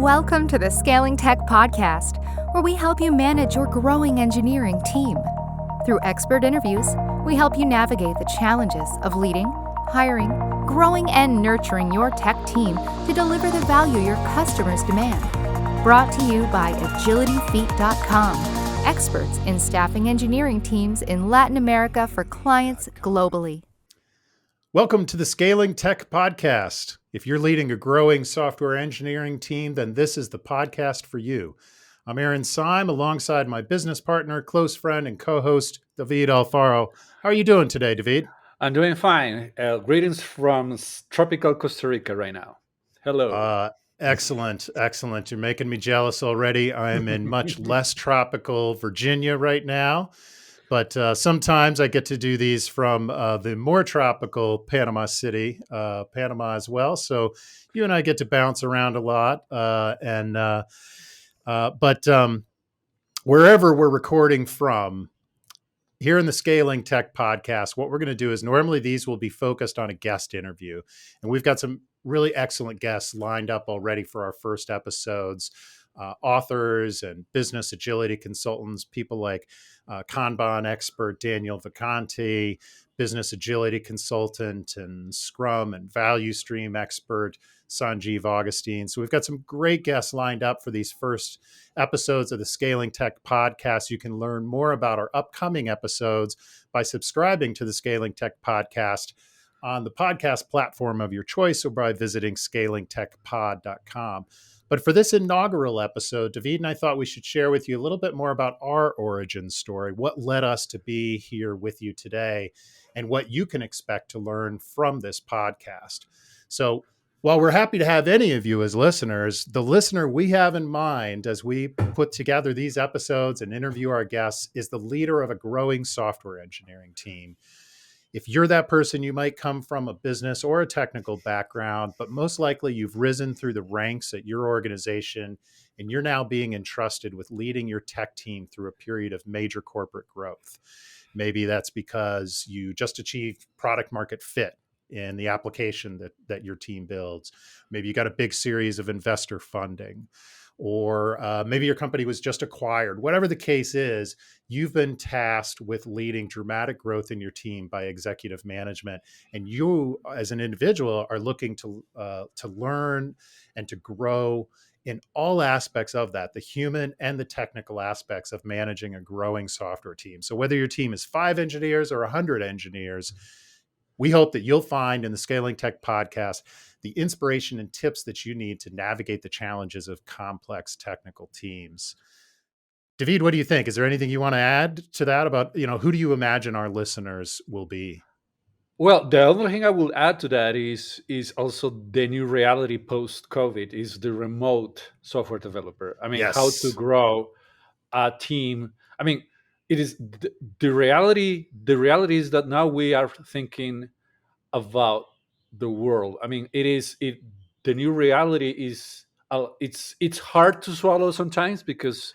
Welcome to the Scaling Tech Podcast, where we help you manage your growing engineering team. Through expert interviews, we help you navigate the challenges of leading, hiring, growing, and nurturing your tech team to deliver the value your customers demand. Brought to you by agilityfeet.com, experts in staffing engineering teams in Latin America for clients globally. Welcome to the Scaling Tech Podcast. If you're leading a growing software engineering team, then this is the podcast for you. I'm Arin Sime, alongside my business partner, close friend, and co-host, David Alfaro. How are you doing today, David? I'm doing fine. Greetings from tropical Costa Rica right now. Hello. Excellent. You're making me jealous already. I am in much less tropical Virginia right now. But sometimes I get to do these from the more tropical Panama City, Panama as well. So you and I get to bounce around a lot. But wherever we're recording from, here in the Scaling Tech Podcast, what we're going to do is normally these will be focused on a guest interview. And we've got some really excellent guests lined up already for our first episodes. Authors and business agility consultants, people like Kanban expert Daniel Vacanti, business agility consultant and Scrum and value stream expert Sanjeev Augustine. So we've got some great guests lined up for these first episodes of the Scaling Tech Podcast. You can learn more about our upcoming episodes by subscribing to the Scaling Tech Podcast on the podcast platform of your choice or by visiting scalingtechpod.com. But for this inaugural episode, David and I thought we should share with you a little bit more about our origin story, what led us to be here with you today, and what you can expect to learn from this podcast. So while we're happy to have any of you as listeners, the listener we have in mind as we put together these episodes and interview our guests is the leader of a growing software engineering team. If you're that person, you might come from a business or a technical background, but most likely you've risen through the ranks at your organization and you're now being entrusted with leading your tech team through a period of major corporate growth. Maybe that's because you just achieved product market fit in the application that your team builds. Maybe you got a big series of investor funding. Or maybe your company was just acquired. Whatever the case is, you've been tasked with leading dramatic growth in your team by executive management, and you, as an individual, are looking to learn and to grow in all aspects of that, the human and the technical aspects of managing a growing software team. So whether your team is 5 engineers or 100 engineers, we hope that you'll find in the Scaling Tech Podcast the inspiration and tips that you need to navigate the challenges of complex technical teams. David, what do you think? Is there anything you want to add to that about, who do you imagine our listeners will be? Well, the other thing I will add to that is also the new reality post-COVID is the remote software developer. I mean, Yes. How to grow a team. I mean, it is the reality. The reality is that now we are thinking about the world. I mean, the new reality is it's hard to swallow sometimes because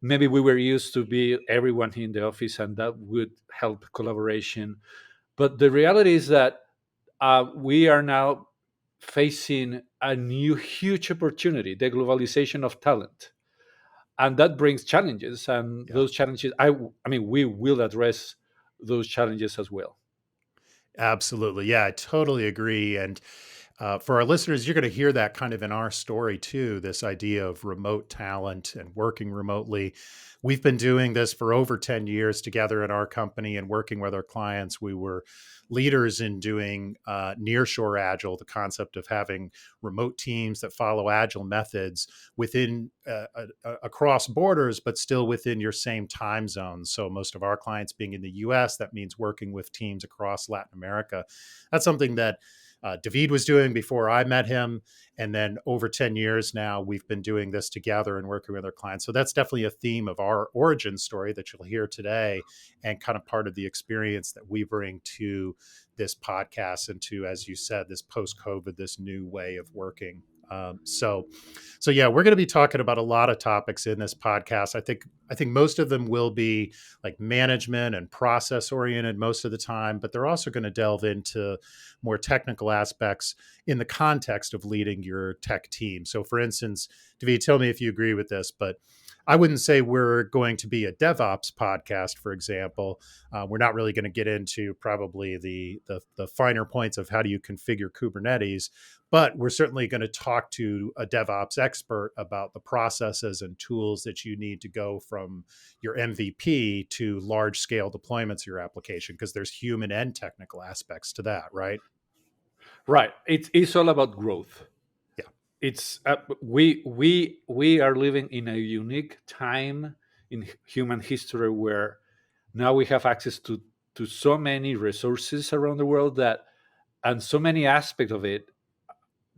maybe we were used to be everyone in the office and that would help collaboration. But the reality is that we are now facing a new huge opportunity, the globalization of talent. And that brings challenges. And those challenges, I mean, we will address those challenges as well. Absolutely. Yeah, I totally agree. And for our listeners, you're going to hear that kind of in our story too, this idea of remote talent and working remotely. We've been doing this for over 10 years together in our company and working with our clients. We were leaders in doing nearshore agile, the concept of having remote teams that follow agile methods within across borders, but still within your same time zone. So most of our clients being in the US, that means working with teams across Latin America. That's something that David was doing before I met him. And then over 10 years now, we've been doing this together and working with our clients. So that's definitely a theme of our origin story that you'll hear today and kind of part of the experience that we bring to this podcast and to, as you said, this post-COVID, this new way of working So yeah, we're going to be talking about a lot of topics in this podcast. I think most of them will be like management and process oriented most of the time, but they're also going to delve into more technical aspects in the context of leading your tech team. So for instance, David, tell me if you agree with this, but I wouldn't say we're going to be a DevOps podcast, for example. We're not really going to get into probably the finer points of how do you configure Kubernetes, but we're certainly going to talk to a DevOps expert about the processes and tools that you need to go from your MVP to large scale deployments of your application, because there's human and technical aspects to that, right? Right. It's all about growth. Yeah. It's we are living in a unique time in human history where now we have access to so many resources around the world, that and so many aspects of it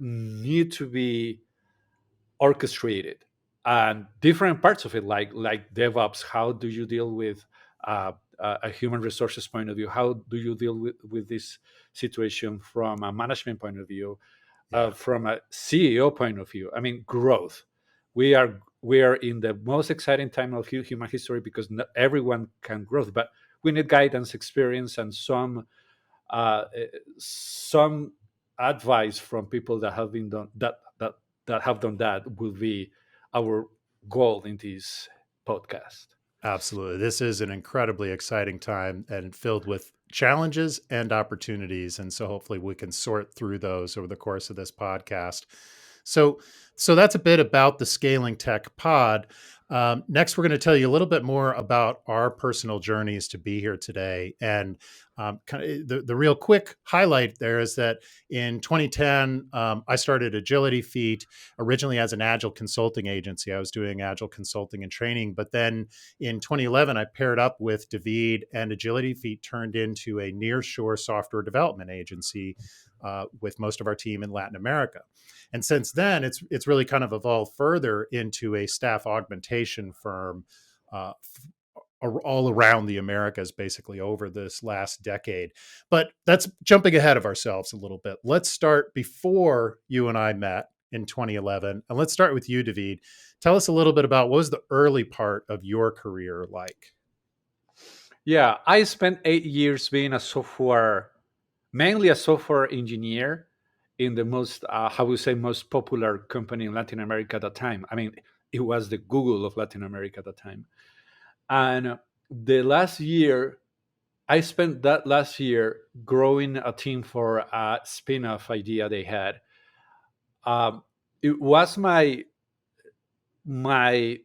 need to be orchestrated, and different parts of it, like DevOps. How do you deal with a human resources point of view? How do you deal with this situation from a management point of view, Yeah. from a CEO point of view? I mean, growth. We are in the most exciting time of human history, because not everyone can grow, but we need guidance, experience, and uh, some advice from people that have been done that have done that will be our goal in this podcast. Absolutely. This is an incredibly exciting time and filled with challenges and opportunities. And so hopefully we can sort through those over the course of this podcast. So, so that's a bit about the Scaling Tech Pod. Next, we're going to tell you a little bit more about our personal journeys to be here today. And kind of the real quick highlight there is that in 2010, I started Agility Feet originally as an Agile consulting agency. I was doing Agile consulting and training, but then in 2011, I paired up with David, and Agility Feet turned into a nearshore software development agency with most of our team in Latin America. And since then, it's really kind of evolved further into a staff augmentation firm uh, all around the Americas, basically over this last decade. But that's jumping ahead of ourselves a little bit. Let's start before you and I met in 2011, and let's start with you, David. Tell us a little bit about what was the early part of your career like? Yeah, I spent 8 years being mainly a software engineer in the most, how we say, most popular company in Latin America at the time. I mean, it was the Google of Latin America at the time. And the last year, I spent that last year growing a team for a spin-off idea they had. It was my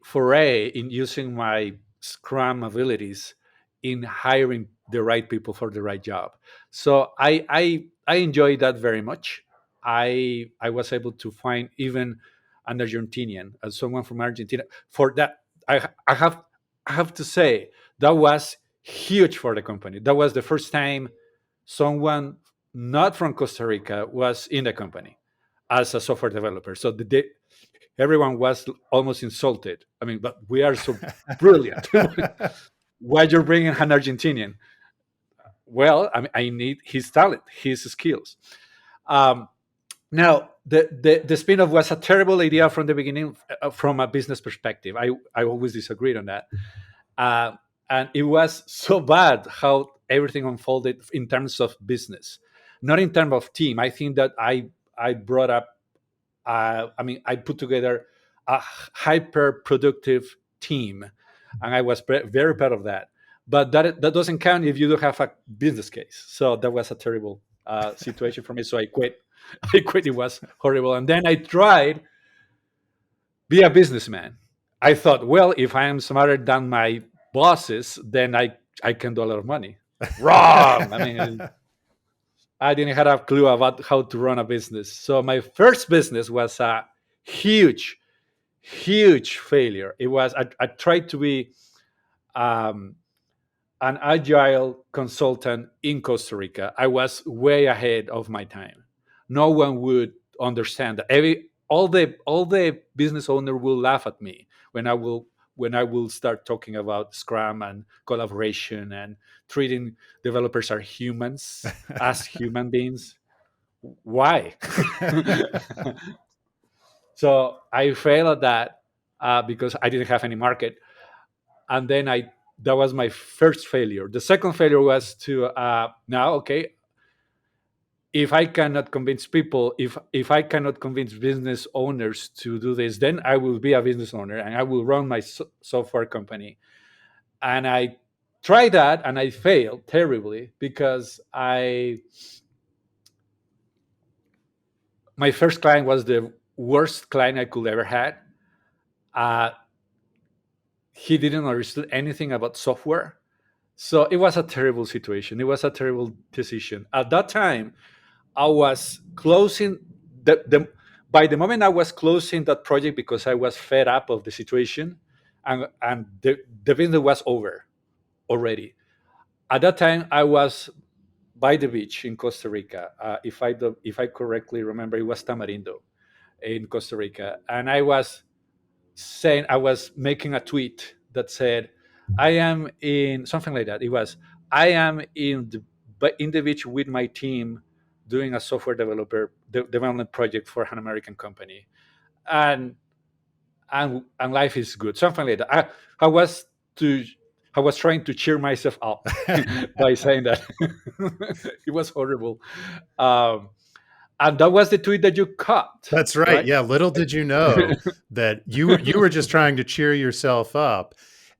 foray in using my Scrum abilities in hiring the right people for the right job. So I enjoyed that very much. I was able to find even an Argentinian, someone from Argentina. For that, I have to say that was huge for the company. That was the first time someone not from Costa Rica was in the company as a software developer. So everyone was almost insulted. I mean, but we are so brilliant. Why you're bringing an Argentinian? Well, I need his talent, his skills. Um, Now, the spin-off was a terrible idea from the beginning, from a business perspective. I always disagreed on that. Uh, and it was so bad how everything unfolded in terms of business, not in terms of team. I think that I brought up, I put together a hyper productive team, and I was very proud of that. But that doesn't count if you don't have a business case. So that was a terrible situation for me. So I quit. I quit. It was horrible. And then I tried be a businessman. I thought, well, if I am smarter than my bosses, then I can do a lot of money. Wrong. I mean, I didn't have a clue about how to run a business. So my first business was a huge, huge failure. It was I tried to be um, an agile consultant in Costa Rica. I was way ahead of my time. No one would understand that. All the business owner will laugh at me when I will start talking about Scrum and collaboration and treating developers as humans, as human beings. Why? So I failed at that because I didn't have any market. And then that was my first failure. The second failure was to now, okay, if I cannot convince people, if I cannot convince business owners to do this, then I will be a business owner and I will run my software company. And I tried that and I failed terribly because my first client was the worst client I could ever had. Uh, he didn't understand anything about software. So it was a terrible situation. It was a terrible decision. At that time, I was closing by the moment I was closing that project because I was fed up of the situation, and the business was over already. At that time, I was by the beach in Costa Rica. If I correctly remember, it was Tamarindo in Costa Rica, and I was making a tweet that said, "I am in something like that." It was, "I am in the beach with my team, doing a software development project for an American company, and and life is good." Something like that. I was to. I was trying to cheer myself up by saying that. It was horrible, um, and that was the tweet that you caught, That's right. right? Yeah. Little did you know that you were just trying to cheer yourself up,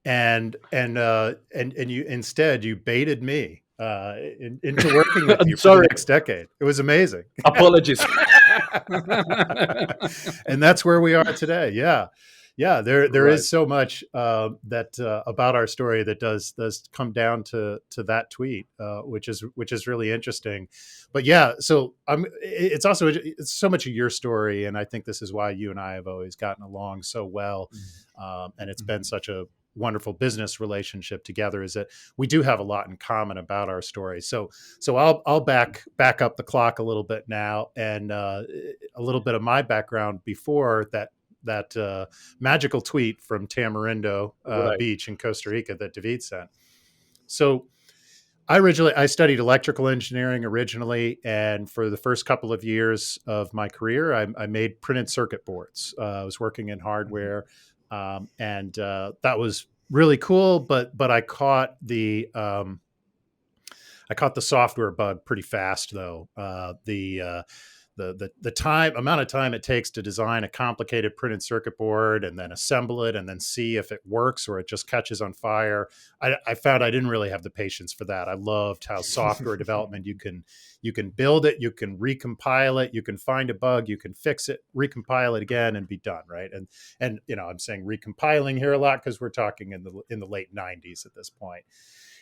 and you instead you baited me into working with I'm you for the sorry. next decade. It was amazing. Apologies. And that's where we are today. Yeah. Yeah, there Right. is so much that about our story that does come down to that tweet, which is really interesting. But yeah, so it's also it's so much of your story, and I think this is why you and I have always gotten along so well, and it's been Mhm. such a wonderful business relationship together. Is that we do have a lot in common about our story. So I'll back up the clock a little bit now, and a little bit of my background before that magical tweet from Tamarindo Right. Beach in Costa Rica that David sent. So I studied electrical engineering originally, and for the first couple of years of my career, I made printed circuit boards. I was working in Mhm. hardware, and that was really cool. But I caught the software bug pretty fast, though. The time amount of time it takes to design a complicated printed circuit board and then assemble it and then see if it works or it just catches on fire. I found I didn't really have the patience for that. I loved how software development you can build it, you can recompile it, you can find a bug, you can fix it, recompile it again, and be done, right? And I'm saying recompiling here a lot because we're talking in the late '90s at this point.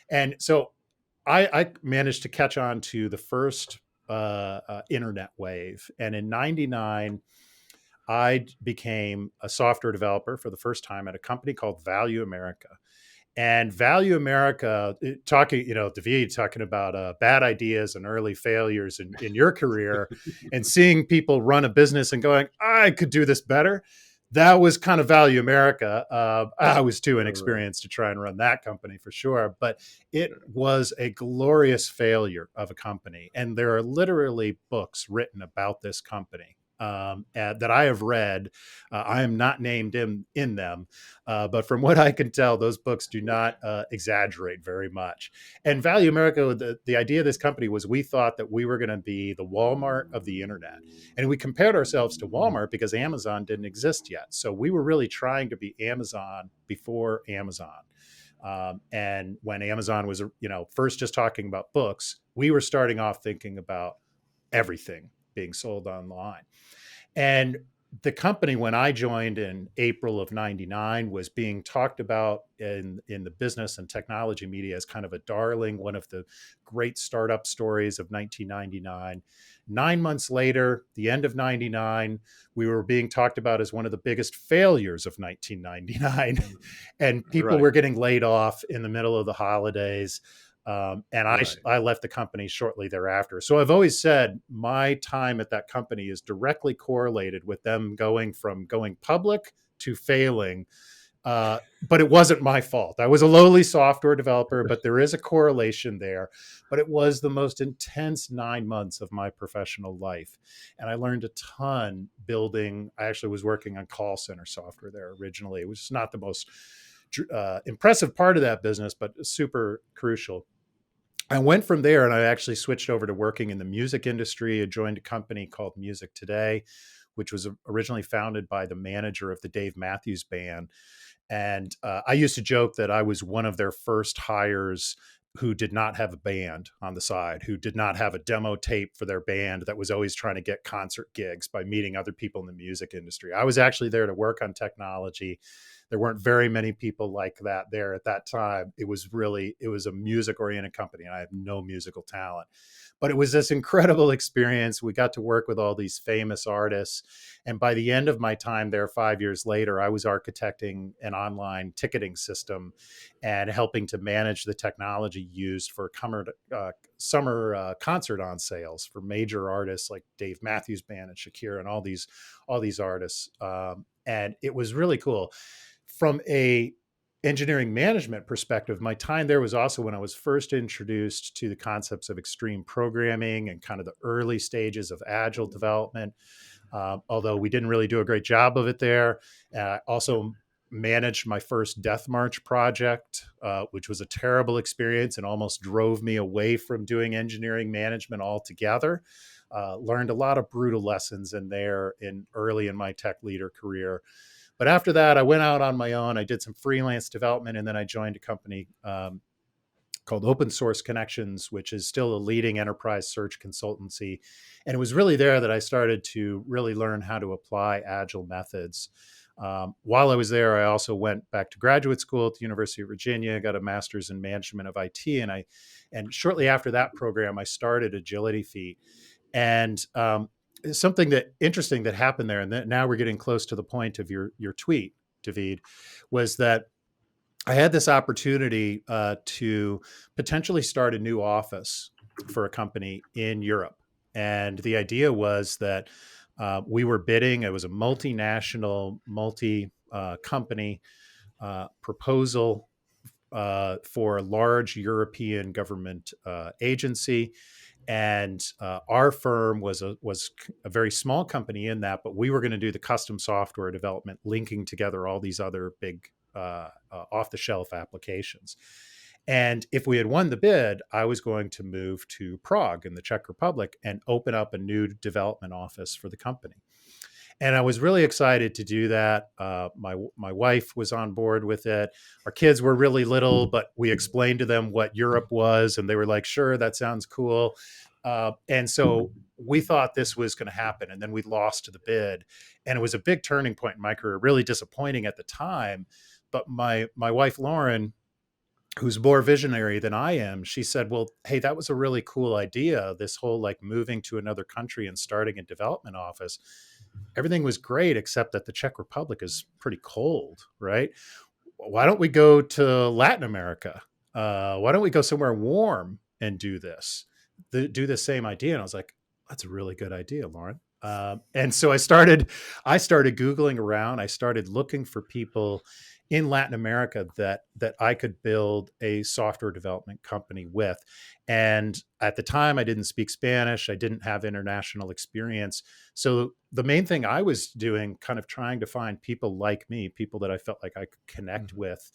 And so I managed to catch on to the first internet wave. And in '99, I became a software developer for the first time at a company called Value America. And Value America, David talking about bad ideas and early failures in your career and seeing people run a business and going, I could do this better. That was kind of Value America. I was too All right. inexperienced to try and run that company for sure, but it was a glorious failure of a company. And there are literally books written about this company that I have read. I am not named in them, but from what I can tell, those books do not exaggerate very much. And Value America, the idea of this company was we thought that we were going to be the Walmart of the internet. And we compared ourselves to Walmart because Amazon didn't exist yet. So we were really trying to be Amazon before Amazon. And when Amazon was, first just talking about books, we were starting off thinking about everything being sold online. And the company, when I joined in April of '99, was being talked about in the business and technology media as kind of a darling, one of the great startup stories of 1999. 9 months later, the end of '99, we were being talked about as one of the biggest failures of 1999. And people Right. were getting laid off in the middle of the holidays. And Right. I left the company shortly thereafter. So I've always said my time at that company is directly correlated with them going from going public to failing But it wasn't my fault. I was a lowly software developer, but there is a correlation there. But it was the most intense 9 months of my professional life. And I learned a ton building. I actually was working on call center software there originally. It was not the most impressive part of that business, but super crucial. I went from there and I actually switched over to working in the music industry. I joined a company called Music Today, which was originally founded by the manager of the Dave Matthews Band. And I used to joke that I was one of their first hires who did not have a band on the side, who did not have a demo tape for their band, that was always trying to get concert gigs by meeting other people in the music industry. I was actually there to work on technology. There weren't very many people like that there at that time. It was a music oriented company, and I have no musical talent. But it was this incredible experience. We got to work with all these famous artists. And by the end of my time there, 5 years later, I was architecting an online ticketing system and helping to manage the technology used for summer concert on sales for major artists like Dave Matthews Band and Shakira and all these artists. And it was really cool. From a engineering management perspective, my time there was also when I was first introduced to the concepts of extreme programming and kind of the early stages of agile development. Although we didn't really do a great job of it there. Also managed my first Death March project, which was a terrible experience and almost drove me away from doing engineering management altogether. Learned a lot of brutal lessons in there early in my tech leader career. But after that, I went out on my own. I did some freelance development, and then I joined a company called Open Source Connections, which is still a leading enterprise search consultancy. And it was really there that I started to really learn how to apply agile methods. While I was there, I also went back to graduate school at the University of Virginia, got a master's in management of IT. And shortly after that program, I started Agility Feet. And something that interesting that happened there, and now we're getting close to the point of your tweet, David, was that I had this opportunity to potentially start a new office for a company in Europe. And the idea was that we were bidding. It was a multinational, company proposal for a large European government agency. And our firm was a very small company in that, but we were going to do the custom software development, linking together all these other big off-the-shelf applications. And if we had won the bid, I was going to move to Prague in the Czech Republic and open up a new development office for the company. And I was really excited to do that. My wife was on board with it. Our kids were really little, but we explained to them what Europe was, and they were like, "Sure, that sounds cool." And so we thought this was going to happen, and then we lost the bid, and it was a big turning point in my career. Really disappointing at the time, but my wife Lauren, who's more visionary than I am, she said, "Well, hey, that was a really cool idea. This whole like moving to another country and starting a development office. Everything was great, except that the Czech Republic is pretty cold, right? Why don't we go to Latin America? Why don't we go somewhere warm and do this? Do the same idea." And I was like, "That's a really good idea, Lauren." And so I started Googling around. I started looking for people in Latin America that I could build a software development company with. And at the time, I didn't speak Spanish. I didn't have international experience. So the main thing I was doing, kind of trying to find people like me, people that I felt like I could connect with,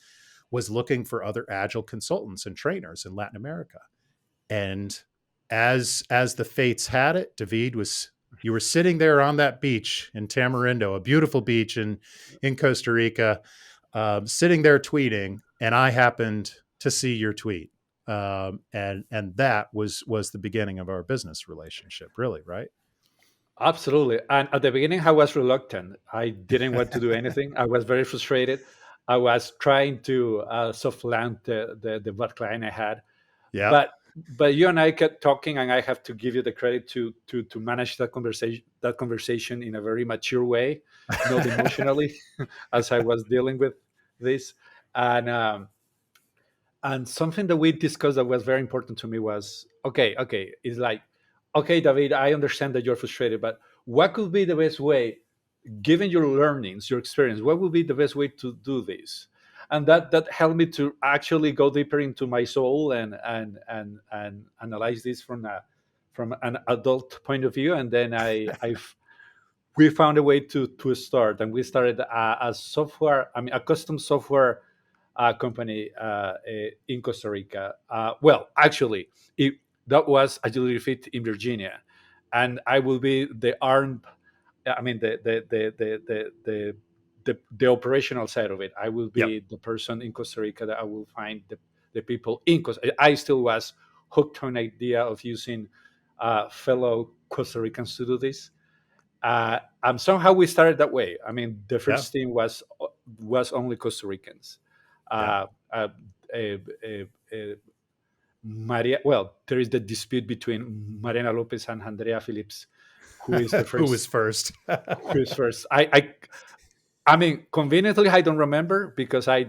was looking for other agile consultants and trainers in Latin America. And as the fates had it, David, you were sitting there on that beach in Tamarindo, a beautiful beach in Costa Rica, sitting there tweeting, and I happened to see your tweet, and that was the beginning of our business relationship, really, right? Absolutely. And at the beginning, I was reluctant. I didn't want to do anything. I was very frustrated. I was trying to soft land the bad client I had. Yeah. But you and I kept talking, and I have to give you the credit to manage that conversation in a very mature way, not emotionally, as I was dealing with this. And something that we discussed that was very important to me was, okay, it's like, okay, David, I understand that you're frustrated, but what could be the best way given your learnings, your experience, what would be the best way to do this? And that helped me to actually go deeper into my soul and analyze this from an adult point of view. And then we found a way to start, and we started a software, I mean, a custom software company in Costa Rica. Well, actually, that was Agility Fit in Virginia, and I will be the arm. I mean, the operational side of it. I will Yep. be the person in Costa Rica that I will find the people in Costa. I still was hooked on the idea of using fellow Costa Ricans to do this. And somehow we started that way. I mean, the Yeah. first team was only Costa Ricans. Yeah. Uh, uh, uh, uh, uh, Maria. Well, there is the dispute between Mariana Lopez and Andrea Phillips, who is the Who was first. first? Who is first? I mean, conveniently, I don't remember because I.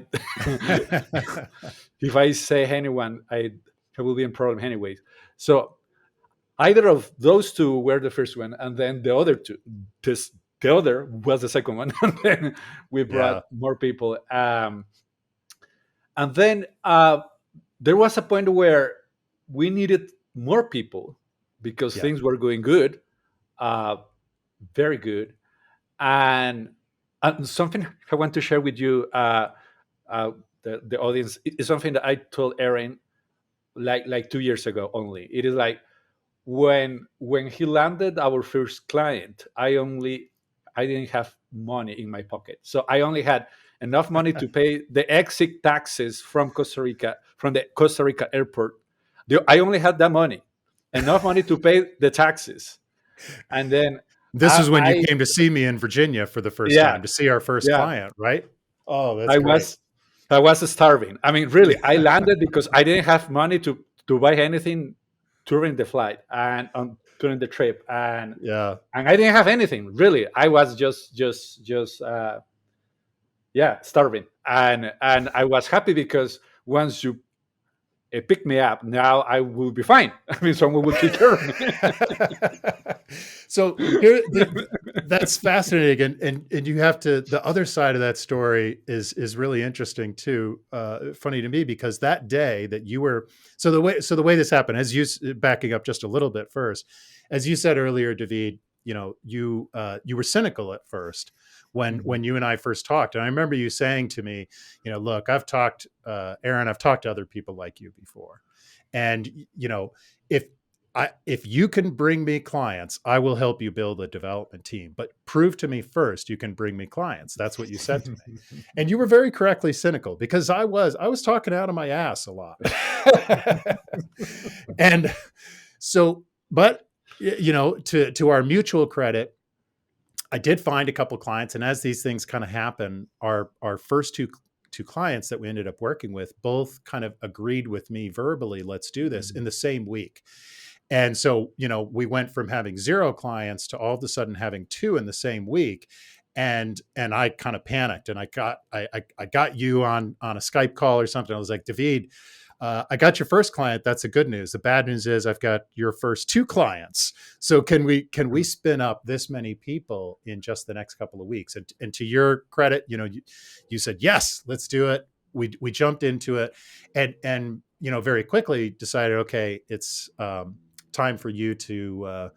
If I say anyone, I will be in problem anyway. So either of those two were the first one, and then the other two, this the other was the second one, and then we Yeah. brought more people. And then there was a point where we needed more people because Yeah. things were going good, uh, very good, and, something I want to share with you, uh, the audience, is something that I told Arin like 2 years ago only. It is like when he landed our first client, I didn't have money in my pocket, so I only had enough money to pay the exit taxes from Costa Rica, from the Costa Rica airport. I only had that money, enough money to pay the taxes, and then This is when you I came to see me in Virginia for the first yeah, time to see our first yeah, client, right? Oh, that's I great. was I was starving. I mean, really, I landed because I didn't have money to buy anything during the flight and during the trip, Yeah. and I didn't have anything really. I was just yeah, starving, and I was happy because once you pick me up, now I will be fine. I mean, someone will take care of me. So here, that's fascinating, and you have to. The other side of that story is really interesting too. Funny to me because that day that you were so the way this happened, as you backing up just a little bit first, as you said earlier, David, you were cynical at first when you and I first talked, and I remember you saying to me, look, Arin, I've talked to other people like you before, and if if you can bring me clients, I will help you build a development team. But prove to me first you can bring me clients. That's what you said to me. And you were very correctly cynical because I was talking out of my ass a lot. And so, but to our mutual credit, I did find a couple clients, and as these things kind of happen, our first two clients that we ended up working with both kind of agreed with me verbally, let's do this in the same week. And so, we went from having 0 clients to all of a sudden having 2 in the same week. And I kind of panicked, and I got you on a Skype call or something. I was like, David, I got your first client. That's the good news. The bad news is I've got your first 2 clients. So can we spin up this many people in just the next couple of weeks? And to your credit, you said, yes, let's do it. We jumped into it and very quickly decided, okay, it's time for you to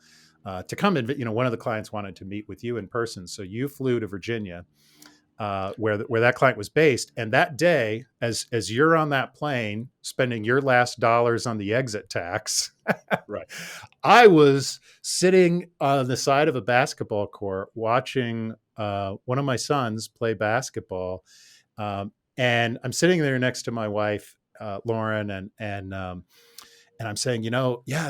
come in. One of the clients wanted to meet with you in person. So you flew to Virginia, where that client was based. And that day, as you're on that plane, spending your last dollars on the exit tax, Right. I was sitting on the side of a basketball court watching one of my sons play basketball, and I'm sitting there next to my wife, Lauren, and I'm saying,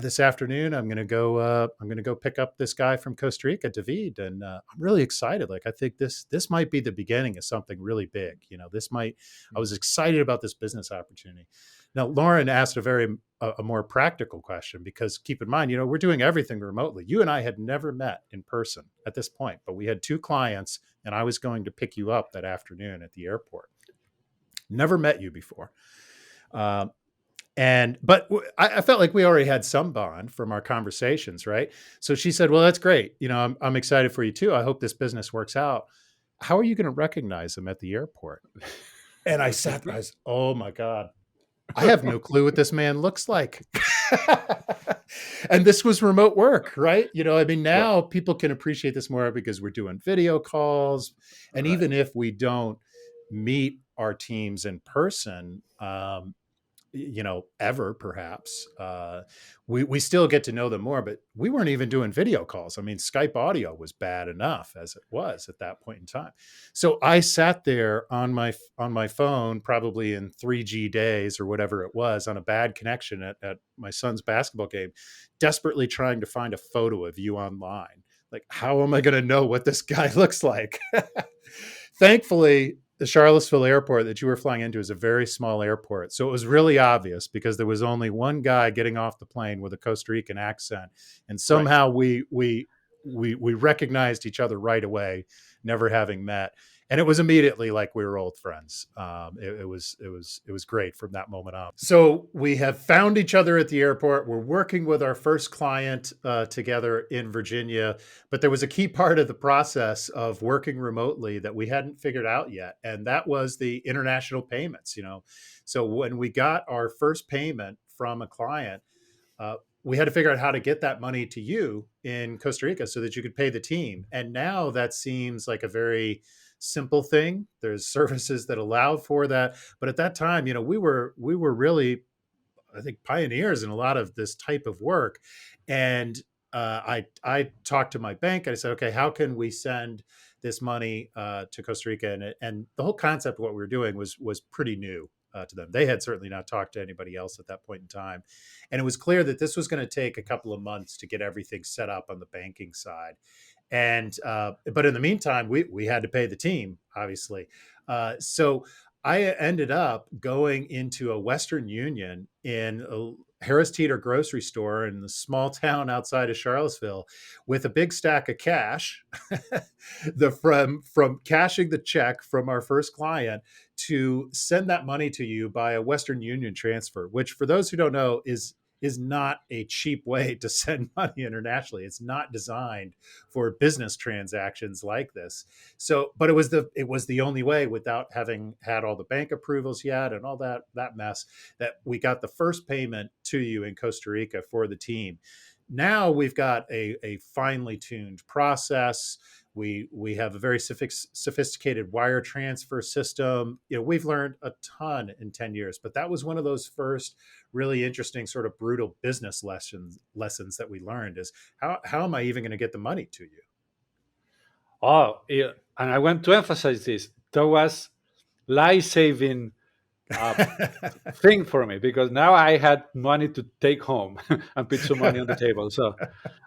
this afternoon I'm going to go pick up this guy from Costa Rica, David, and I'm really excited. Like, I think this might be the beginning of something really big. I was excited about this business opportunity. Now, Lauren asked a more practical question, because keep in mind, we're doing everything remotely. You and I had never met in person at this point, but we had 2 clients, and I was going to pick you up that afternoon at the airport. Never met you before. I felt like we already had some bond from our conversations, right? So she said, "Well, that's great. I'm excited for you too. I hope this business works out. How are you going to recognize him at the airport?" And I sat there, I was, oh my God, I have no clue what this man looks like. And this was remote work, right? I mean, Right. now people can appreciate this more because we're doing video calls. And Right. even if we don't meet our teams in person, ever perhaps, we still get to know them more, but we weren't even doing video calls. I mean, Skype audio was bad enough as it was at that point in time. So I sat there on my phone, probably in 3G days or whatever it was, on a bad connection at my son's basketball game, desperately trying to find a photo of you online. Like, how am I going to know what this guy looks like? Thankfully, the Charlottesville airport that you were flying into is a very small airport. So it was really obvious because there was only one guy getting off the plane with a Costa Rican accent. And Right. somehow we recognized each other right away, never having met. And it was immediately like we were old friends. It was great from that moment on. So we have found each other at the airport. We're working with our first client together in Virginia, but there was a key part of the process of working remotely that we hadn't figured out yet, and that was the international payments. So when we got our first payment from a client, we had to figure out how to get that money to you in Costa Rica so that you could pay the team. And now that seems like a very simple thing. There's services that allow for that, but at that time, we were really, I think, pioneers in a lot of this type of work. And I talked to my bank and I said, okay, how can we send this money to Costa Rica? And the whole concept of what we were doing was pretty new to them. They had certainly not talked to anybody else at that point in time, and it was clear that this was going to take a couple of months to get everything set up on the banking side. And but in the meantime, we had to pay the team, obviously. So I ended up going into a Western Union in a Harris Teeter grocery store in the small town outside of Charlottesville with a big stack of cash, from cashing the check from our first client to send that money to you by a Western Union transfer, which, for those who don't know, is not a cheap way to send money internationally. It's not designed for business transactions like this. So, but it was the only way, without having had all the bank approvals yet and all that mess, that we got the first payment to you in Costa Rica for the team. Now we've got a finely tuned process. We have a very sophisticated wire transfer system. We've learned a ton in 10 years, but that was one of those first really interesting sort of brutal business lessons that we learned, is how am I even going to get the money to you? Oh, yeah. And I want to emphasize this. That was life-saving uh, thing for me, because now I had money to take home and put some money on the table. So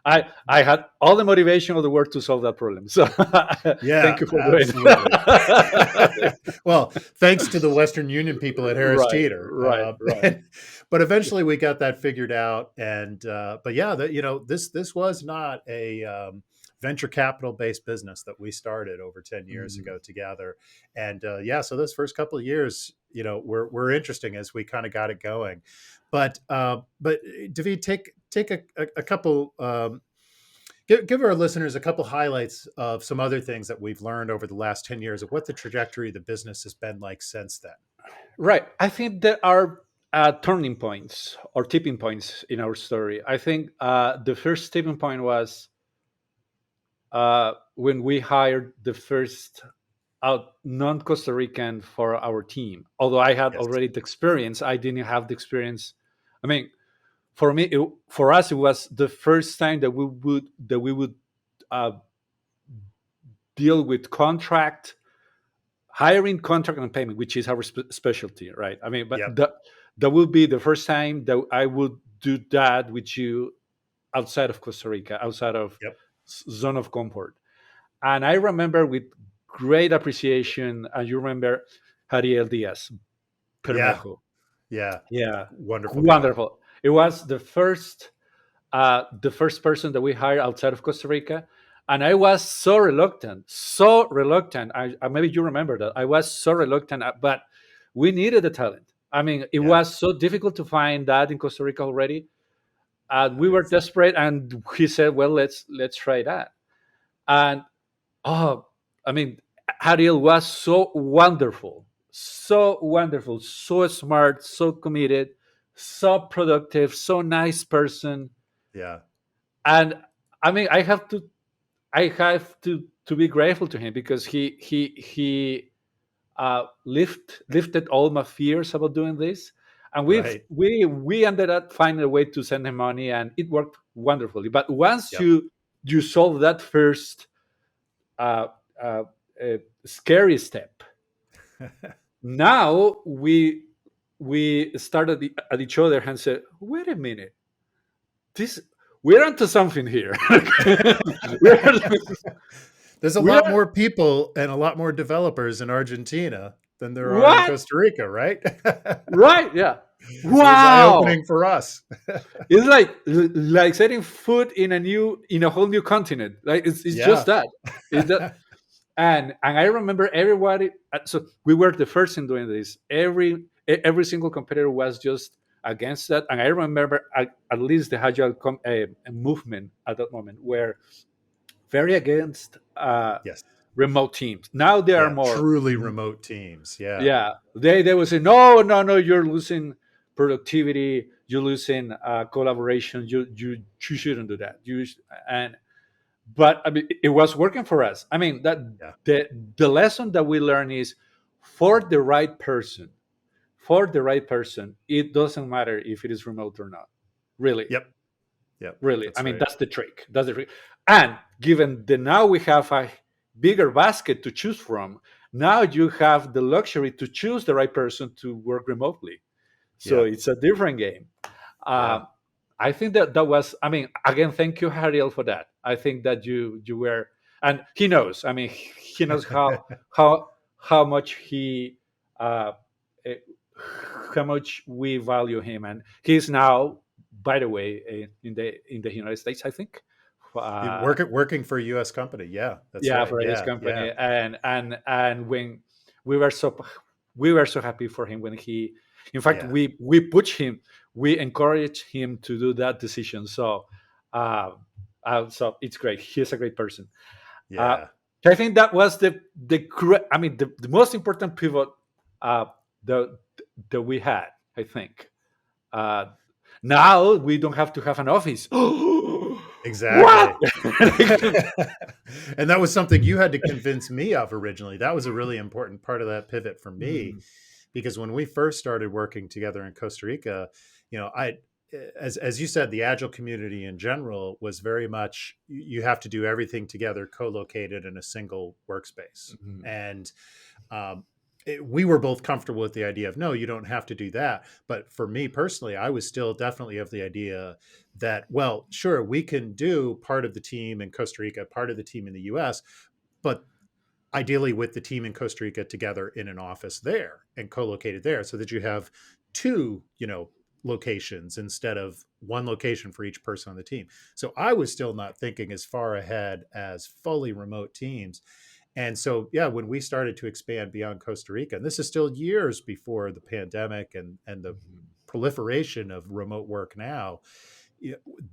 I had all the motivation of the world to solve that problem. So Yeah, thank you for doing absolutely. it. Well, thanks to the Western Union people at Harris Right, Teeter. right, right. But eventually we got that figured out. And but yeah, this was not a venture capital based business that we started over 10 years Mhm. ago together. And yeah, so those first couple of years, were interesting as we kind of got it going. But David, take a couple. Give our listeners a couple highlights of some other things that we've learned over the last 10 years of what the trajectory of the business has been like since then. Right. I think there are turning points or tipping points in our story. I think the first tipping point was when we hired the first non Costa Rican for our team. Although I had Yes. already the experience, I didn't have the experience. I mean, for me, for us, it was the first time that we would uh, deal with hiring, contract, and payment, which is our specialty, right? I mean, but Yep. that would be the first time that I would do that with you outside of Costa Rica, outside of Yep. zone of comfort. And I remember with great appreciation, and you remember Jariel Diaz Yeah. Permejo. Yeah. Yeah, Wonderful guy. wonderful. It was the first person that we hired outside of Costa Rica, and I was so reluctant, so reluctant. Maybe you remember that I was so reluctant, but we needed the talent. I mean, it Yeah. was so difficult to find that in Costa Rica already, and we were It's, desperate. And he said, "Well, let's try that." And oh, I mean, Ariel was so wonderful, so smart, so committed, so productive, so nice person. yeah. And I mean, I have to be grateful to him because he lifted all my fears about doing this, and Right. we ended up finding a way to send him money, and it worked wonderfully. But once Yep. you solve that first uh, uh, scary step, now we started at each other and said, "Wait a minute, this we're onto something here." we're, There's a we lot are more people and a lot more developers in Argentina than there are in what? Costa Rica, right? Right? Yeah. It was eye Wow. opening for us. It's like setting foot in a whole new continent. Like it's just Yeah. that. It's that. And I remember everybody. So we were the first in doing this. Every single competitor was just against that. And I remember at least the agile movement at that moment were very against Yes. remote teams. Now they are Yeah. more. Truly remote teams. Yeah. Yeah, they would say no, no, no. You're losing productivity. You're losing collaboration. You shouldn't do that. And but I mean, it was working for us. I mean that Yeah. the lesson that we learn is for the right person. For the right person, it doesn't matter if it is remote or not. Really, Yep. Yep. really. I That's mean, right. that's the trick. That's the trick. And given that now we have a bigger basket to choose from, now you have the luxury to choose the right person to work remotely. So Yeah. it's a different game. Yeah. Uh, I think that was. I mean, again, thank you, Hariel, for that. I think that you were, and he knows. I mean, he knows how much he uh, eh, how much we value him, and he's now, by the way, in the United States, I think. Working for a US company. Yeah. That's Yeah, right. for his Yeah. Yeah. company, and when we were so we were so happy for him when he, in fact, Yeah. we push him, we encourage him to do that decision. Uh, so it's great. He's a great person. uh, Yeah. I think that was I mean the most important pivot uh, that that we had. I think uh, now we don't have to have an office. What? Exactly. And that was something you had to convince me of originally. That was a really important part of that pivot for me, Mm, because when we first started working together in Costa Rica, I, as you said, the agile community in general was very much you have to do everything together, co-located in a single workspace. mhm, And um, we were both comfortable with the idea of no, you don't have to do that. But for me personally, I was still definitely of the idea that, well, sure, we can do part of the team in Costa Rica, part of the team in the US, but ideally with the team in Costa Rica together in an office there and co-located there, so that you have two, locations instead of one location for each person on the team. So I was still not thinking as far ahead as fully remote teams. And so, yeah, when we started to expand beyond Costa Rica, and this is still years before the pandemic and the mhm. proliferation of remote work now,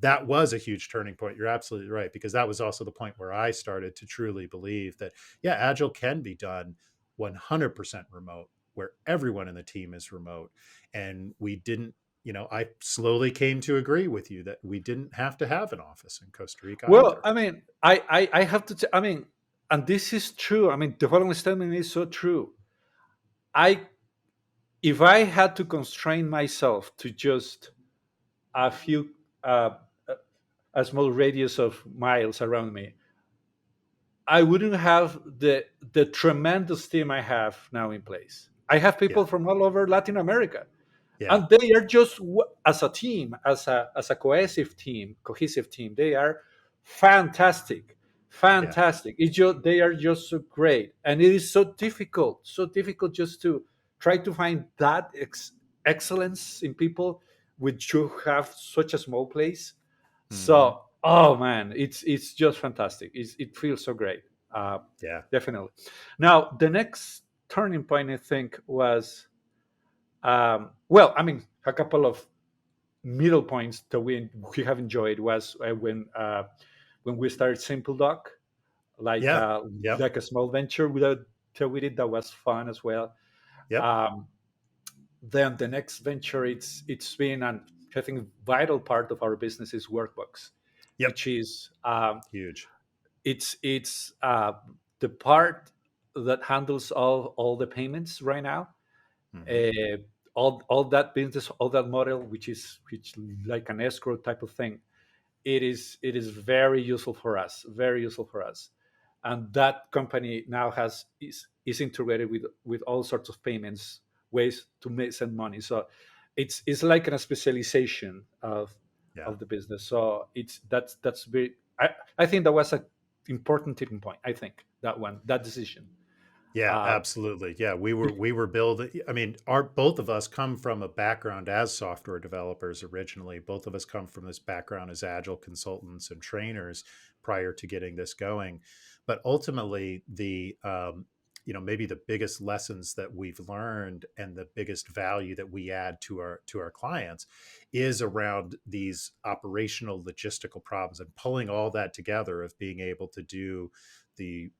that was a huge turning point. You're absolutely right, because that was also the point where I started to truly believe that, yeah, Agile can be done 100% remote, where everyone in the team is remote. And we didn't, I slowly came to agree with you that we didn't have to have an office in Costa Rica Well, either. I mean, I have to. I mean, and this is true. I mean, the following statement is so true. I If I had to constrain myself to just a few a small radius of miles around me, I wouldn't have the tremendous team I have now in place. I have Yeah. people from all over Latin America, Yeah. and they are just as a team, as a cohesive team. They are fantastic, Yeah. fantastic. It's just they are just so great, and it is so difficult just to try to find that excellence in people, which you have such a small place. Hmm. So, oh man, it's just fantastic. It feels so great. Uh, Yeah. Definitely. Now, the next turning point, I think, was Well, I mean, a couple of middle points that we have enjoyed was when we started Simple Doc, like Yeah. uh, Yep. like a small venture without with it that was fun as well. Yep. Um, then the next venture, it's been an I think vital part of our business is workbooks, Yep. which is Huge. it's the part that handles all the payments right now. Hmm. Uh, all that business, all that model, which like an escrow type of thing, it is very useful for us, very useful for us. And that company now is integrated with all sorts of payments ways to send money. So it's like a specialization Yeah. of the business. So that's very I think that was a important tipping point. I think that decision. Yeah, uh, absolutely. Yeah, we were building. I mean, our both of us come from a background as software developers originally. Both of us come from this background as agile consultants and trainers prior to getting this going. But ultimately, maybe the biggest lessons that we've learned and the biggest value that we add to our clients is around these operational logistical problems and pulling all that together of being able to do the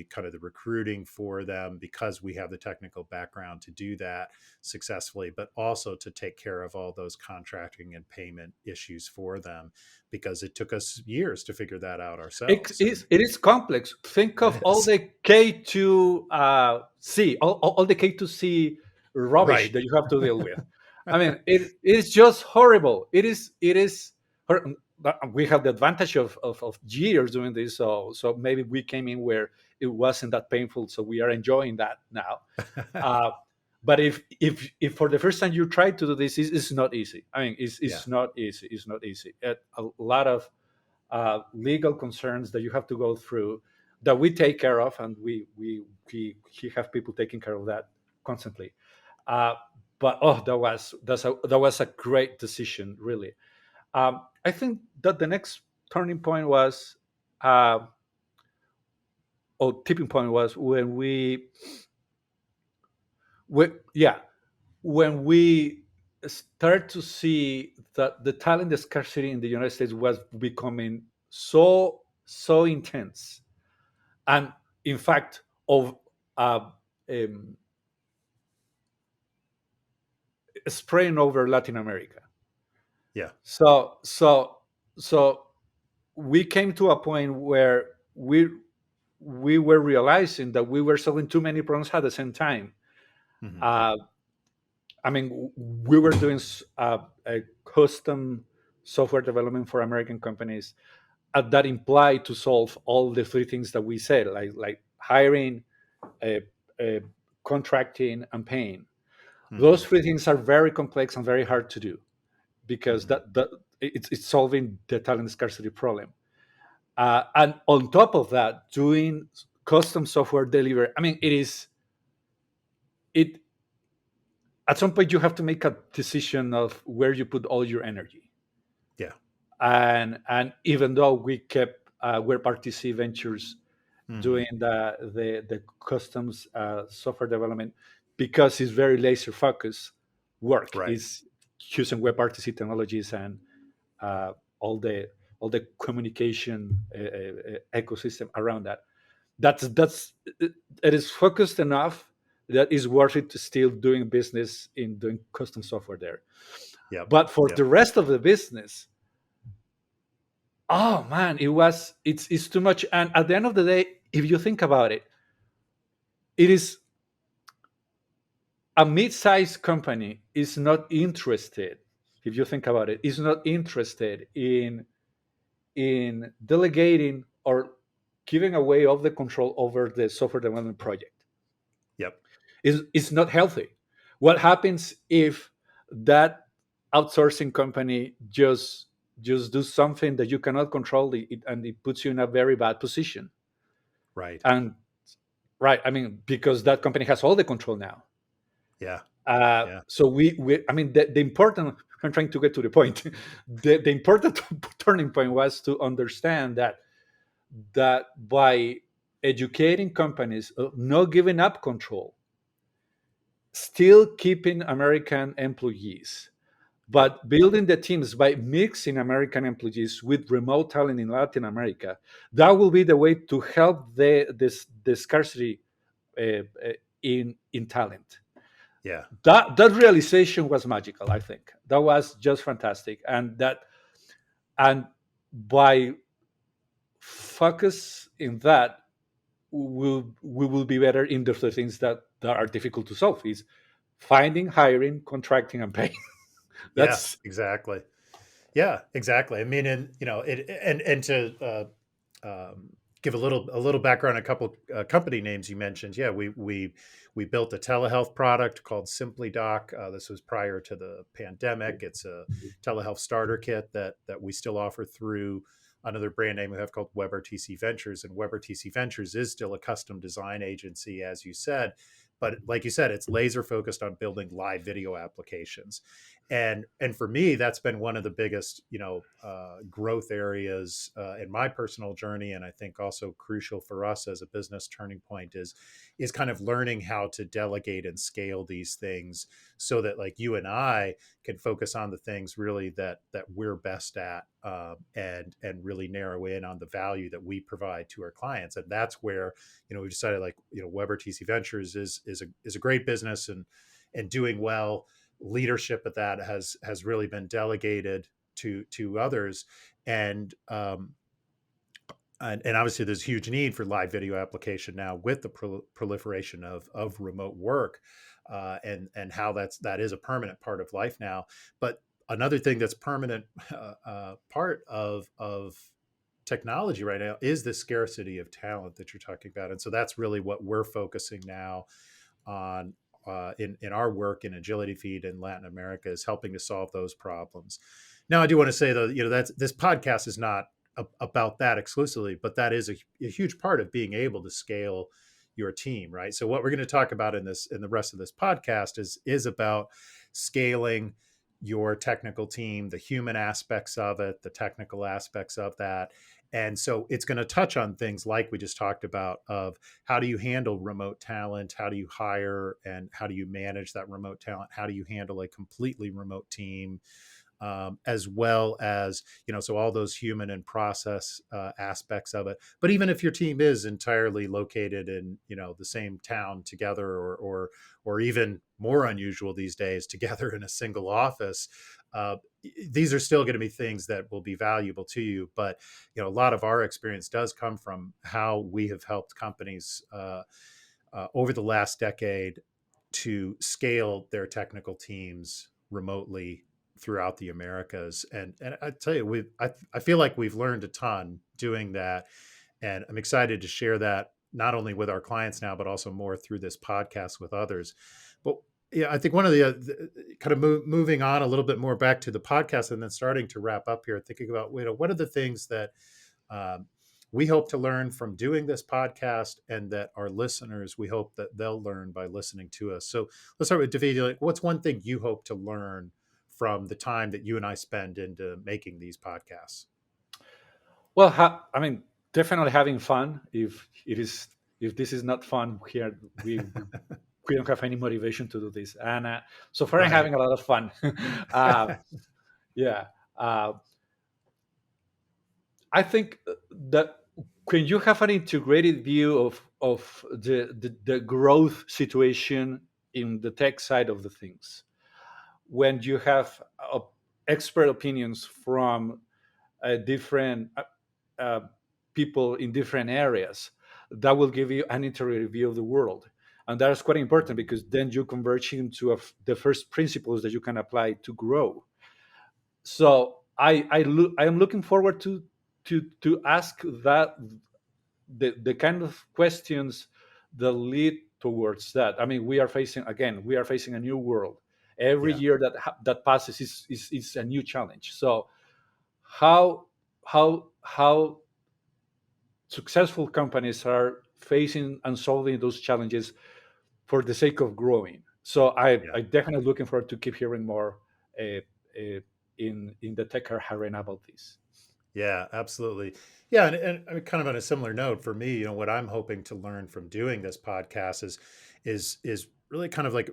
kind of the recruiting for them because we have the technical background to do that successfully, but also to take care of all those contracting and payment issues for them because it took us years to figure that out ourselves. And it is complex. Think of it all is. the K2C, all the K2C rubbish Right. that you have to deal with. I mean, it is just horrible. It is. We have the advantage of years doing this, so maybe we came in where it wasn't that painful, so we are enjoying that now. Uh, but if for the first time you try to do this, it's not easy. I mean, Yeah. it's not easy. It's not easy. A lot of legal concerns that you have to go through that we take care of, and we have people taking care of that constantly. Uh, but that was a great decision, really. I think that the next turning point was, uh, or tipping point was yeah, when we start to see that the talent scarcity in the United States was becoming so intense, and in fact of uh, um, spreading over Latin America. Yeah. So we came to a point where we were realizing that we were solving too many problems at the same time. Hmm. Uh, I mean, we were doing a custom software development for American companies that implied to solve all the three things that we said, like hiring, uh, uh, contracting, and paying. Hmm. Those three things are very complex and very hard to do because Hmm. it's solving the talent scarcity problem. And on top of that, doing custom software delivery. I mean, it at some point you have to make a decision of where you put all your energy. Yeah. And even though we kept we're Party C Ventures Hmm. doing the customs software development because it's very laser focused work Right. is using WebRTC technologies and uh, all the all the communication ecosystem around that. That's it is focused enough that is worth it to still doing business in doing custom software there. Yep. But for Yep. the rest of the business, oh man, it's too much. And at the end of the day, if you think about it, it is a mid-sized company is not interested. If you think about it, is not interested in delegating or giving away of the control over the software development project. Yep. Is not healthy. What happens if that outsourcing company just do something that you cannot control and it puts you in a very bad position? Right. And right, I mean, because that company has all the control now. Yeah. Yeah. So we I mean, the important, I'm trying to get to the point. The important turning point was to understand that by educating companies, not giving up control, still keeping American employees, Yep. but building the teams by mixing American employees with remote talent in Latin America. That will be the way to help the scarcity in talent. Yeah. That realization was magical. I think that was just fantastic, and by focus in that, we will be better in the things that are difficult to solve. Is finding, hiring, contracting, and paying. Yeah. That's Exactly. Yeah, exactly. I mean, and it, and to give a little background, a couple company names you mentioned. Yeah, we built a telehealth product called Simply Doc. This was prior to the pandemic. It's a telehealth starter kit that we still offer through another brand name we have called WebRTC Ventures. And WebRTC Ventures is still a custom design agency, as you said. But like you said, it's laser focused on building live video applications, and for me that's been one of the biggest growth areas in my personal journey, and I think also crucial for us as a business turning point is kind of learning how to delegate and scale these things so that like you and I can focus on the things really that we're best at, and really narrow in on the value that we provide to our clients. And that's where we decided like WebRTC Ventures is a great business and doing well. Leadership of that has really been delegated to others, and and obviously there's a huge need for live video application now with the proliferation of remote work, and how that is a permanent part of life now. But another thing that's permanent part of technology right now is the scarcity of talent that you're talking about, and so that's really what we're focusing now on, in our work in Agility Feed in Latin America, is helping to solve those problems. Now, I do want to say though, that's this podcast is not about that exclusively, but that is a huge part of being able to scale your team, right? So what we're going to talk about in the rest of this podcast is about scaling your technical team, the human aspects of it, the technical aspects of that. And so it's going to touch on things like we just talked about, of how do you handle remote talent, how do you hire, and how do you manage that remote talent, how do you handle a completely remote team, as well as so all those human and process aspects of it. But even if your team is entirely located in the same town together, or even more unusual these days, together in a single office, these are still going to be things that will be valuable to you. But a lot of our experience does come from how we have helped companies over the last decade to scale their technical teams remotely throughout the Americas. And I tell you, I feel like we've learned a ton doing that, and I'm excited to share that not only with our clients now, but also more through this podcast with others. But yeah, I think one of the kind of moving on a little bit more back to the podcast, and then starting to wrap up here, thinking about what are the things that um, we hope to learn from doing this podcast, and that our listeners, we hope that they'll learn by listening to us. So let's start with David. Like, what's one thing you hope to learn from the time that you and I spend into making these podcasts? well. I mean, definitely having fun. If this is not fun here, we don't have any motivation to do this. And so far, I'm Right. having a lot of fun. uh, yeah. Uh, I think that when you have an integrated view of the growth situation in the tech side of the things, when you have expert opinions from different uh, people in different areas, that will give you an integrated view of the world. And that is quite important, because then you converge into the first principles that you can apply to grow. So I am looking forward to ask that the kind of questions that lead towards that. I mean, we are facing a new world. Every Yeah. year that passes is a new challenge. So how how successful companies are facing and solving those challenges for the sake of growing. So Yeah. I definitely looking forward to keep hearing more uh, uh, in the tech arena about this. Yeah, absolutely. Yeah, and I mean, kind of on a similar note for me, what I'm hoping to learn from doing this podcast is really kind of like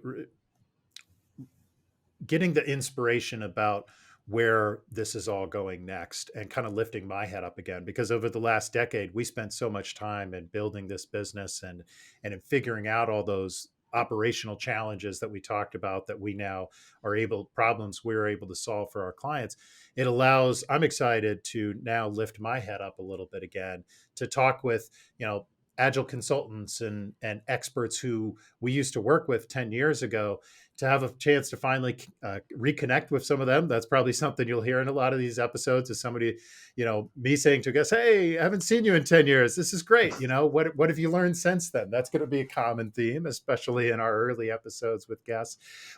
getting the inspiration about where this is all going next and kind of lifting my head up again, because over the last decade we spent so much time in building this business and in figuring out all those operational challenges that we talked about, that we now are able, problems we're able to solve for our clients. It allows, I'm excited to now lift my head up a little bit again, to talk with, agile consultants and experts who we used to work with 10 years ago, to have a chance to finally reconnect with some of them. That's probably something you'll hear in a lot of these episodes, is somebody, me saying to a guest, hey, I haven't seen you in 10 years. This is great. What have you learned since then? That's going to be a common theme, especially in our early episodes with guests,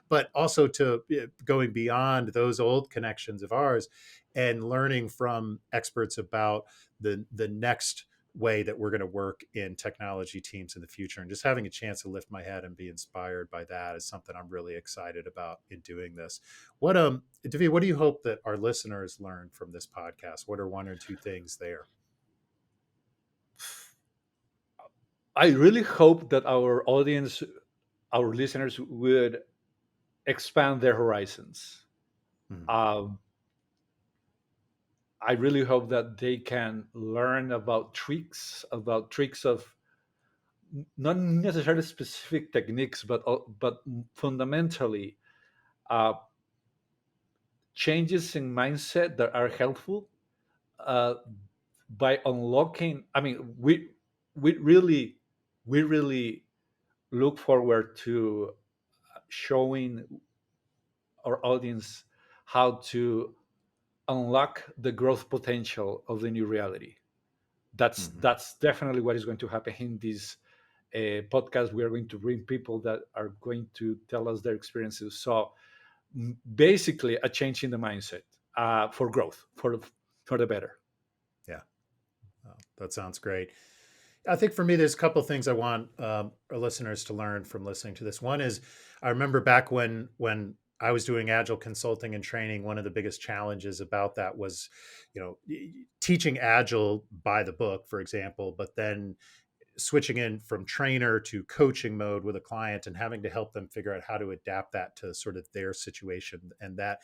but also to going beyond those old connections of ours and learning from experts about the next way that we're going to work in technology teams in the future. And just having a chance to lift my head and be inspired by that is something I'm really excited about in doing this. David, what do you hope that our listeners learn from this podcast? What are one or two things there? I really hope that our audience, our listeners, would expand their horizons. Hmm. I really hope that they can learn about tricks of not necessarily specific techniques, but fundamentally uh, changes in mindset that are helpful uh, by unlocking. I mean, we really we really look forward to showing our audience how to unlock the growth potential of the new reality. That's definitely what is going to happen in this podcast. We are going to bring people that are going to tell us their experiences. So basically, a change in the mindset for growth, for the better. Yeah, that sounds great. I think for me, there's a couple of things I want our listeners to learn from listening to this. One is, I remember back when I was doing agile consulting and training, one of the biggest challenges about that was, teaching agile by the book, for example, but then switching in from trainer to coaching mode with a client and having to help them figure out how to adapt that to sort of their situation. And that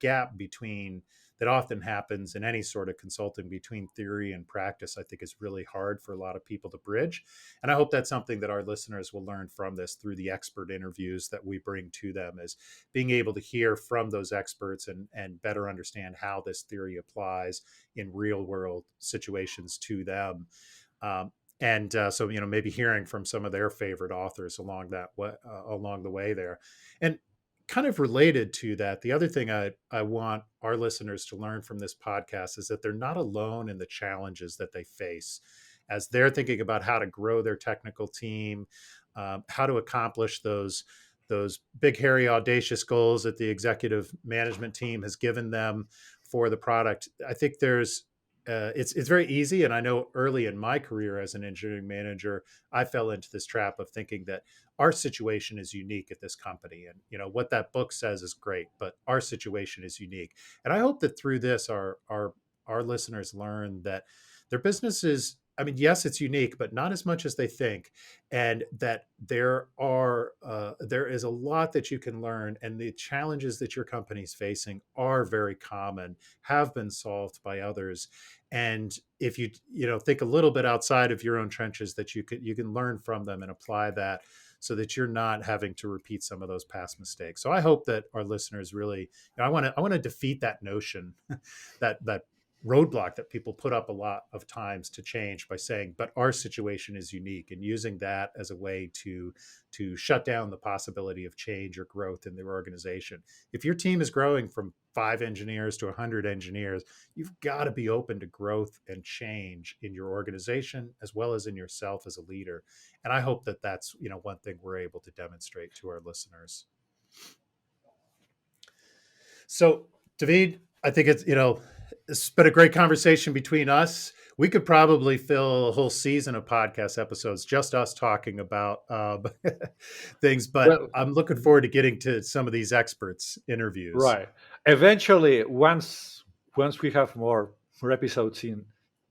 gap between, that often happens in any sort of consulting, between theory and practice, I think is really hard for a lot of people to bridge. And I hope that's something that our listeners will learn from this through the expert interviews that we bring to them, is being able to hear from those experts and better understand how this theory applies in real world situations to them. So maybe hearing from some of their favorite authors along that way, along the way there. And kind of related to that, the other thing I want our listeners to learn from this podcast is that they're not alone in the challenges that they face as they're thinking about how to grow their technical team, how to accomplish those big, hairy, audacious goals that the executive management team has given them for the product. I think it's very easy. And I know early in my career as an engineering manager, I fell into this trap of thinking that our situation is unique at this company. And, what that book says is great, but our situation is unique. And I hope that through this, our listeners learn that their business is, I mean, yes, it's unique, but not as much as they think, and that there is a lot that you can learn, and the challenges that your company is facing are very common, have been solved by others, and if you think a little bit outside of your own trenches, that you can learn from them and apply that, so that you're not having to repeat some of those past mistakes. So I hope that our listeners really, I want to defeat that notion, that roadblock that people put up a lot of times to change, by saying, but our situation is unique, and using that as a way to shut down the possibility of change or growth in their organization. If your team is growing from 5 engineers to 100 engineers, you've got to be open to growth and change in your organization as well as in yourself as a leader. And I hope that that's one thing we're able to demonstrate to our listeners. So, David, I think it's been a great conversation between us. We could probably fill a whole season of podcast episodes just us talking about things, but Well, I'm looking forward to getting to some of these experts interviews. right. Eventually, once we have more episodes in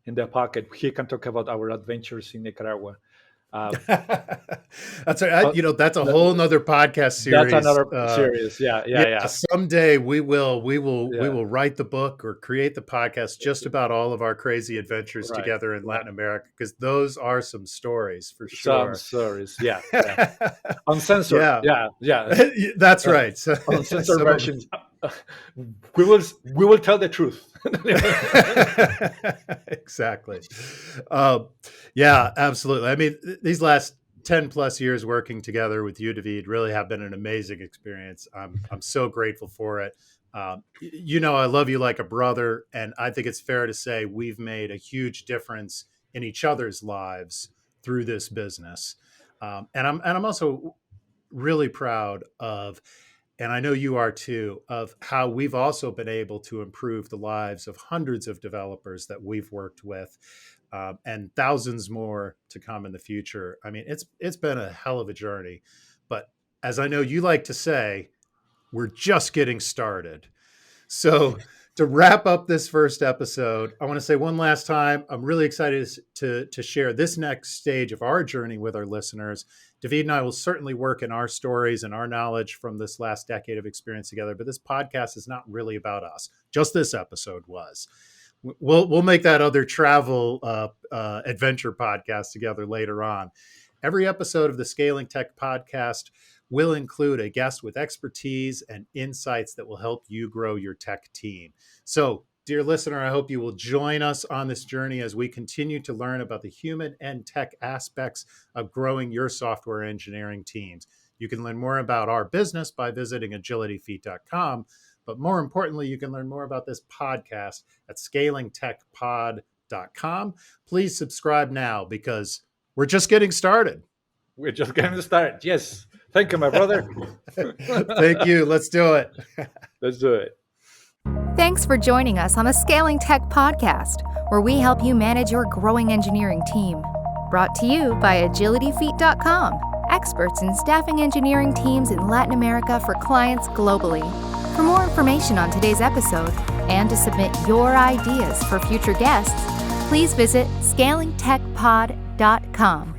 the pocket, he can talk about our adventures in Nicaragua. That's Uh, that's a whole nother podcast that's series. another series. Yeah, Yeah, yeah, yeah, someday we yeah. will write the book or create the podcast just about all of our crazy adventures Right, together in right. Latin America, because those are some stories for Some sure. stories. Yeah, yeah. Uncensored. Yeah, Yeah, yeah. that's Uh, right. So, uncensored some of versions. We will tell the truth. exactly. Um, yeah, absolutely. I mean, these last 10 plus years working together with you, David, really have been an amazing experience. I'm so grateful for it. I love you like a brother, and I think it's fair to say we've made a huge difference in each other's lives through this business. And I'm also really proud of, and I know you are too, of how we've also been able to improve the lives of hundreds of developers that we've worked with, and thousands more to come in the future. I mean, it's been a hell of a journey, but as I know you like to say, we're just getting started. So, to wrap up this first episode, I want to say one last time, I'm really excited to share this next stage of our journey with our listeners. David and I will certainly work in our stories and our knowledge from this last decade of experience together, but this podcast is not really about us. Just this episode was. We'll make that other travel adventure podcast together later on. Every episode of the Scaling Tech podcast will include a guest with expertise and insights that will help you grow your tech team. So, dear listener, I hope you will join us on this journey as we continue to learn about the human and tech aspects of growing your software engineering teams. You can learn more about our business by visiting agilityfeet.com. But more importantly, you can learn more about this podcast at scalingtechpod.com. Please subscribe now, because we're just getting started. We're just getting started. Yes. Thank you, my brother. Thank you. Let's do it. Let's do it. Thanks for joining us on the Scaling Tech podcast, where we help you manage your growing engineering team. Brought to you by agilityfeet.com, experts in staffing engineering teams in Latin America for clients globally. For more information on today's episode and to submit your ideas for future guests, please visit scalingtechpod.com.